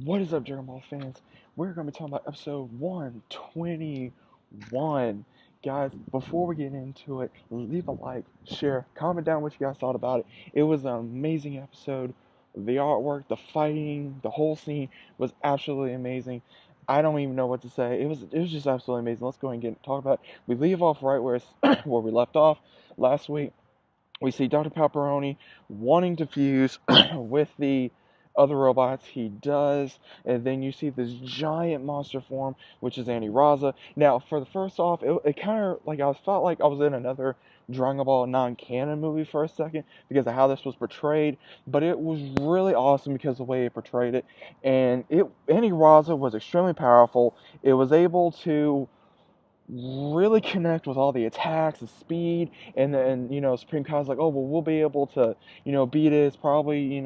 What is up, Dragon Ball fans? We're going to be talking about episode 121. Guys, before we get into it, leave a like, share, comment down what you guys thought about it. It was an amazing episode. The artwork, the fighting, the whole scene was absolutely amazing. I don't even know what to say. It was just absolutely amazing. Let's go ahead and talk about it. We leave off right where where we left off last week. We see Dr. Pepperoni wanting to fuse with the other robots. He does, and then you see this giant monster form, which is Andy Raza. Now, for the first off, it kind of like I felt like I was in another Dragon Ball non-canon movie for a second because of how this was portrayed, but it was really awesome because of the way it portrayed it. And Andy Raza was extremely powerful. It was able to really connect with all the attacks, the speed, and then, Supreme Kai's like, oh, well, we'll be able to, beat it. It's probably,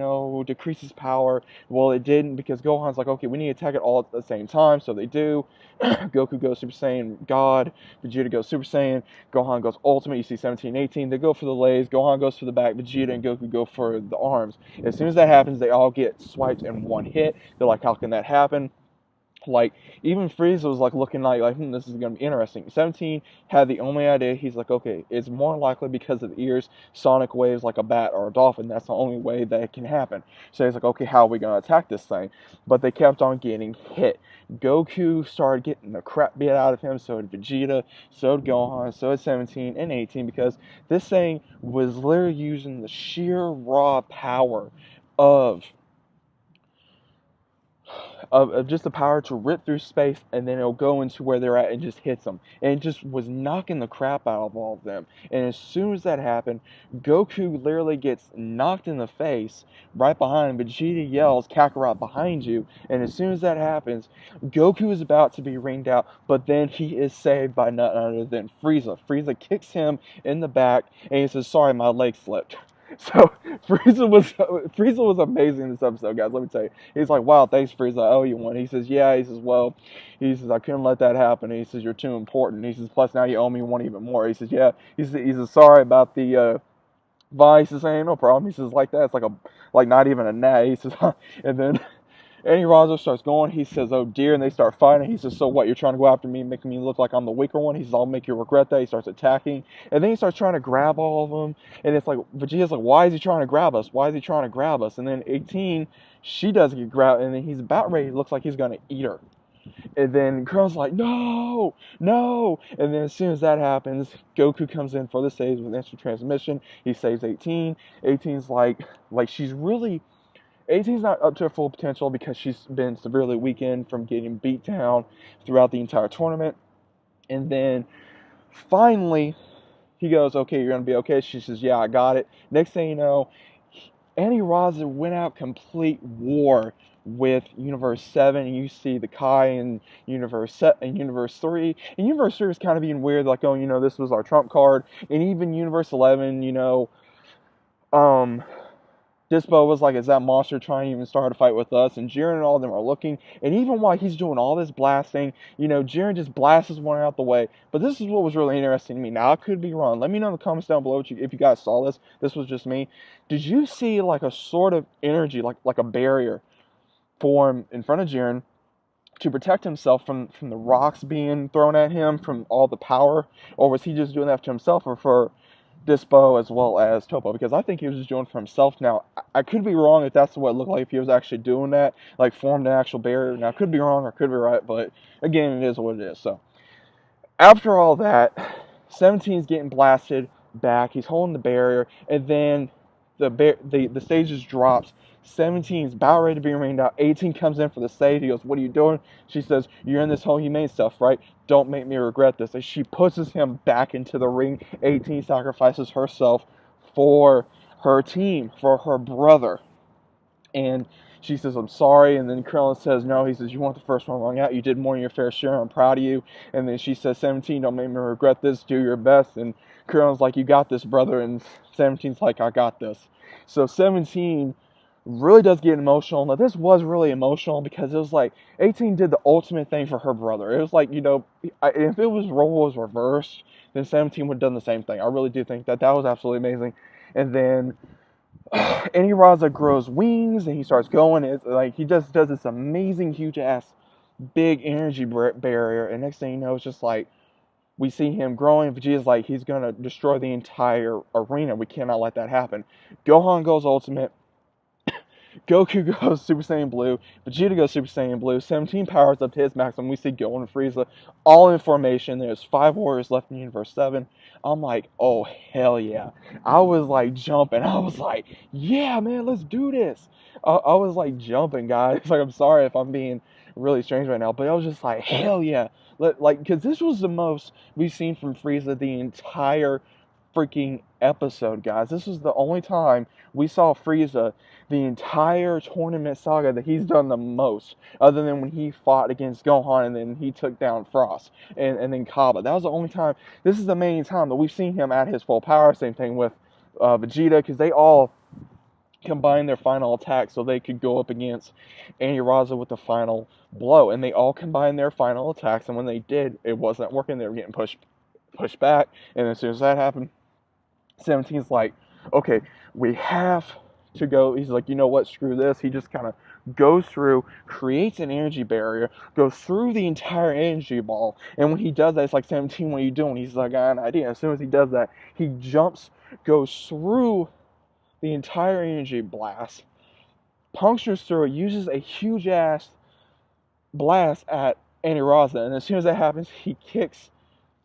decrease his power. Well, it didn't because Gohan's like, okay, we need to attack it all at the same time, so they do. Goku goes Super Saiyan God, Vegeta goes Super Saiyan, Gohan goes Ultimate, you see 17, 18, they go for the legs, Gohan goes for the back, Vegeta and Goku go for the arms. As soon as that happens, they all get swiped in one hit. They're like, how can that happen? Like, even Frieza was like looking like this is gonna be interesting. 17 had the only idea. He's like, okay, it's more likely because of the ears, sonic waves like a bat or a dolphin. That's the only way that it can happen. So he's like, okay, how are we gonna attack this thing? But they kept on getting hit. Goku started getting the crap beat out of him. So did Vegeta. So did Gohan. So did 17 and 18 because this thing was literally using the sheer raw power of of just the power to rip through space, and then it'll go into where they're at and just hits them. And it just was knocking the crap out of all of them. And as soon as that happened, Goku literally gets knocked in the face right behind him. Vegeta yells, Kakarot behind you. And as soon as that happens, Goku is about to be ringed out, but then he is saved by none other than Frieza. Frieza kicks him in the back, and he says, sorry, my leg slipped. So Frieza was amazing in this episode, guys. Let me tell you. He's like, wow, thanks, Frieza. I owe you one. He says, yeah. He says, well, I couldn't let that happen. He says, you're too important. He says, plus now you owe me one even more. He says, yeah. He says, sorry about the Vice. He says, ain't no problem. He says, like that. It's like not even a gnat. He says, and then Eddie Razzo starts going. He says, oh dear, and they start fighting. He says, so what, you're trying to go after me, making me look like I'm the weaker one? He says, I'll make you regret that. He starts attacking. And then he starts trying to grab all of them. And it's like, Vegeta's like, why is he trying to grab us? Why is he trying to grab us? And then 18, she does get grabbed, and then he's about ready. It looks like he's going to eat her. And then Krill's like, no, no. And then as soon as that happens, Goku comes in for the saves with instant transmission. He saves 18. 18's like she's really 18's not up to her full potential because she's been severely weakened from getting beat down throughout the entire tournament. And then finally, he goes, okay, you're going to be okay. She says, yeah, I got it. Next thing you know, Annie Raza went out complete war with Universe 7, and you see the Kai in Universe 3. And Universe 3 was kind of being weird, like, oh, this was our trump card. And even Universe 11, um, Dispo was like, is that monster trying to even start a fight with us? And Jiren and all of them are looking. And even while he's doing all this blasting, Jiren just blasts one out the way. But this is what was really interesting to me. Now, I could be wrong. Let me know in the comments down below if you guys saw this. This was just me. Did you see like a sort of energy, like a barrier form in front of Jiren to protect himself from the rocks being thrown at him, from all the power? Or was he just doing that to himself or for Dispo as well as Topo? Because I think he was just doing it for himself. Now, I could be wrong if that's what it looked like, if he was actually doing that, like formed an actual barrier. Now, I could be wrong or could be right, but again, it is what it is. So, after all that, 17's getting blasted back. He's holding the barrier, and then the stage just drops. 17's about ready to be rained out. 18 comes in for the save. He goes, what are you doing? She says, you're in this whole humane stuff, right? Don't make me regret this. And she pushes him back into the ring. 18 sacrifices herself for her team, for her brother. And she says, I'm sorry. And then Krillin says, no. He says, you weren't the first one rung out. You did more than your fair share. I'm proud of you. And then she says, 17, don't make me regret this. Do your best. And Krillin's like, you got this, brother. And 17's like, I got this. So 17 really does get emotional. Now, this was really emotional because it was like 18 did the ultimate thing for her brother. It was like, if it was role was reversed, then 17 would have done the same thing. I really do think that was absolutely amazing. And then Raza grows wings and he starts going. It's like he just does this amazing, huge ass, big energy barrier. And next thing you know, it's just like we see him growing. Vegeta's like he's gonna destroy the entire arena. We cannot let that happen. Gohan goes ultimate. Goku goes Super Saiyan Blue, Vegeta goes Super Saiyan Blue, 17 powers up to his maximum. We see Gohan and Frieza all in formation. There's 5 warriors left in Universe 7. I'm like, oh, hell yeah. I was like jumping. I was like, yeah, man, let's do this. I was like jumping, guys. Like, I'm sorry if I'm being really strange right now, but I was just like, hell yeah. Because this was the most we've seen from Frieza the entire freaking episode, guys. This was the only time we saw Frieza the entire tournament saga that he's done the most, other than when he fought against Gohan and then he took down Frost and then Kaba. That was the only time. This is the main time that we've seen him at his full power. Same thing with Vegeta, because they all combined their final attack so they could go up against Raza with the final blow. And they all combined their final attacks, and when they did, it wasn't working. They were getting pushed back. And as soon as that happened, 17's like, okay, we have to go. He's like, you know what, screw this. He just kind of goes through, creates an energy barrier, goes through the entire energy ball. And when he does that, it's like, 17, what are you doing? He's like, I got an idea. As soon as he does that, he jumps, goes through the entire energy blast, punctures through it, uses a huge ass blast at Raza. And as soon as that happens, he kicks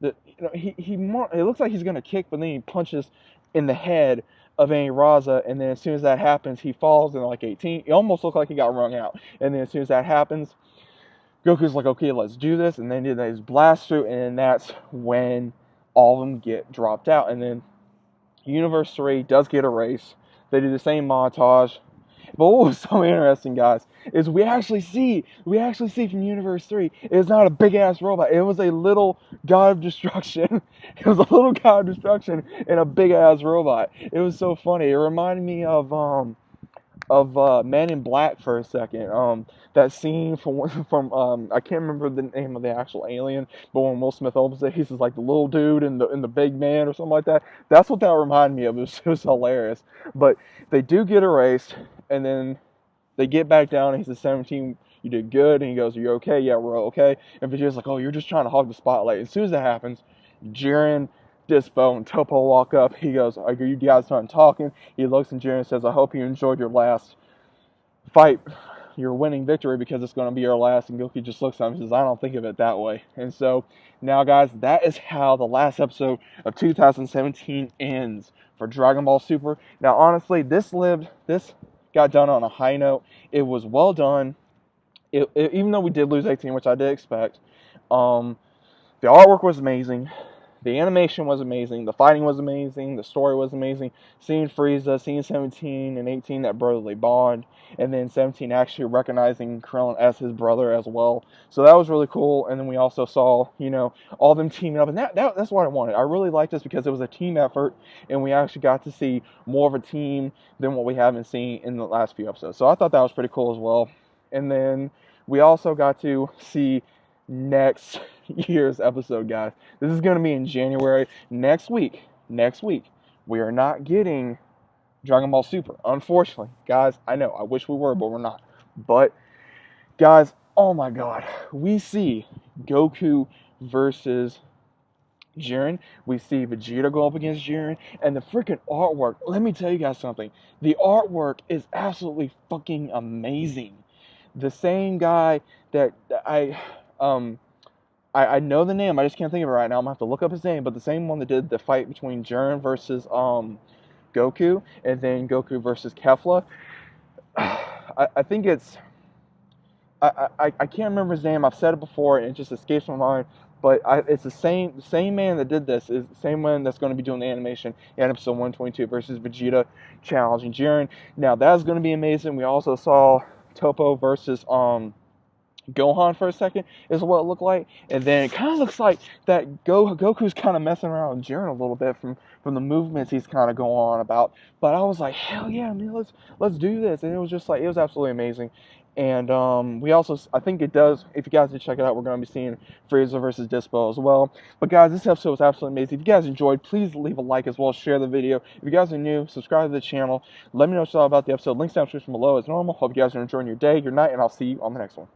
it looks like he's gonna kick, but then he punches in the head of Raza, and then as soon as that happens, he falls in like 18. It almost looked like he got wrung out. And then as soon as that happens, Goku's like, okay, let's do this, and then he does blast through, and then that's when all of them get dropped out. And then Universe 3 does get erased. They do the same montage. But what was so interesting, guys, is we actually see from Universe 3, it's not a big ass robot. It was a little god of destruction. It was a little god of destruction and a big ass robot. It was so funny. It reminded me of Man in Black for a second. That scene from I can't remember the name of the actual alien, but when Will Smith opens it, he's like the little dude and the big man or something like that. That's what that reminded me of. It was hilarious. But they do get erased, and then they get back down, and he says, 17, you did good. And he goes, you're okay? Yeah, we're okay. And Vegeta's like, oh, you're just trying to hog the spotlight. As soon as that happens, Jiren, Dispo, and Topo walk up. He goes, are you guys done talking? He looks at Jiren and says, I hope you enjoyed your last fight, your winning victory, because it's going to be your last. And Goku just looks at him and says, I don't think of it that way. And so, now guys, that is how the last episode of 2017 ends for Dragon Ball Super. Now, honestly, this got done on a high note. It was well done. Even though we did lose 18, which I did expect, the artwork was amazing. The animation was amazing. The fighting was amazing. The story was amazing. Seeing Frieza, seeing 17 and 18, that brotherly bond, and then 17 actually recognizing Krillin as his brother as well. So that was really cool. And then we also saw, all them teaming up, and that's what I wanted. I really liked this because it was a team effort, and we actually got to see more of a team than what we haven't seen in the last few episodes. So I thought that was pretty cool as well. And then we also got to see next year's episode, guys. This is going to be in January. Next week, we are not getting Dragon Ball Super, unfortunately. Guys, I know, I wish we were, but we're not. But, guys, oh my god. We see Goku versus Jiren. We see Vegeta go up against Jiren. And the freaking artwork, let me tell you guys something. The artwork is absolutely fucking amazing. The same guy that I know the name, I just can't think of it right now. I'm gonna have to look up his name, but the same one that did the fight between Jiren versus Goku, and then Goku versus Kefla. I think it's I can't remember his name. I've said it before, and it just escapes my mind. But it's the same man that did this is the same one that's going to be doing the animation in episode 122 versus Vegeta challenging Jiren. Now that's going to be amazing. We also saw Topo versus Gohan for a second is what it looked like, and then it kind of looks like that Goku's kind of messing around with Jiren a little bit from the movements he's kind of going on about. But I was like, hell yeah, man, let's do this, and it was just like it was absolutely amazing. And we also, I think it does. If you guys did check it out, we're going to be seeing Frieza versus Dispo as well. But guys, this episode was absolutely amazing. If you guys enjoyed, please leave a like as well as share the video. If you guys are new, subscribe to the channel. Let me know what you thought about the episode. Links down in the description below as normal. Hope you guys are enjoying your day, your night, and I'll see you on the next one.